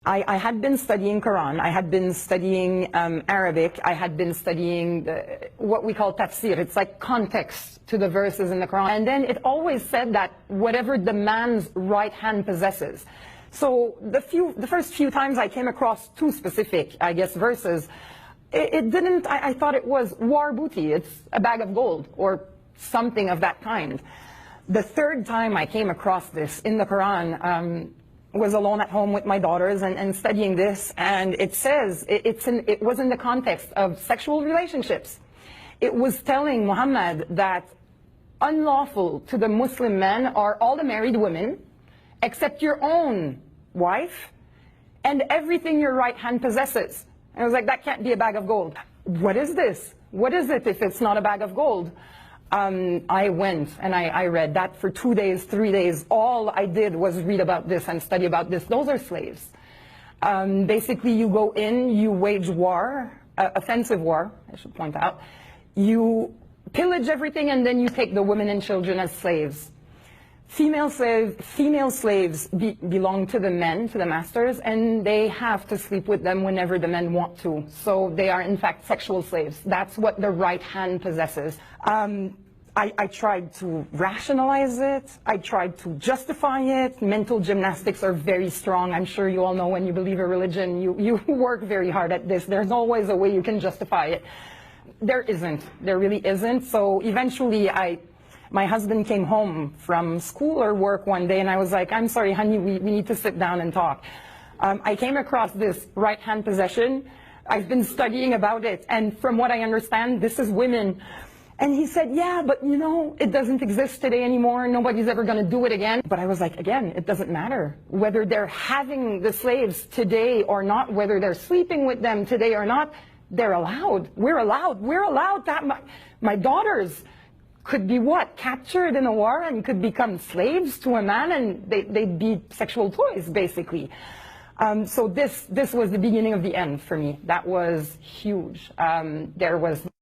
I had been studying Quran, I had been studying Arabic, I had been studying what we call tafsir. It's like context to the verses in the Quran. And then it always said that whatever the man's right hand possesses. So the first few times I came across two specific, I guess, verses, I thought it was war booty, it's a bag of gold, or something of that kind. The third time I came across this in the Quran, was alone at home with my daughters and studying this, and it says, it was in the context of sexual relationships. It was telling Muhammad that unlawful to the Muslim men are all the married women, except your own wife, and everything your right hand possesses. And I was like, that can't be a bag of gold. What is this? What is it if it's not a bag of gold? I went and I read that for 2 days, 3 days. All I did was read about this and study about this. Those are slaves. Basically, you go in, you wage war, offensive war, I should point out. You pillage everything, and then you take the women and children as slaves. Female slaves belong to the men, to the masters, and they have to sleep with them whenever the men want to. So they are, in fact, sexual slaves. That's what the right hand possesses. I tried to rationalize it. I tried to justify it. Mental gymnastics are very strong. I'm sure you all know when you believe a religion, you work very hard at this. There's always a way you can justify it. There isn't. There really isn't. So eventually, my husband came home from school or work one day, and I was like, I'm sorry, honey, we need to sit down and talk. I came across this right-hand possession. I've been studying about it, and from what I understand, this is women. And he said, yeah, but you know, it doesn't exist today anymore. Nobody's ever going to do it again. But I was like, again, it doesn't matter. Whether they're having the slaves today or not, whether they're sleeping with them today or not, they're allowed. We're allowed. We're allowed that. My daughters could be what? Captured in a war and could become slaves to a man, and they'd be sexual toys, basically. So this was the beginning of the end for me. That was huge. There was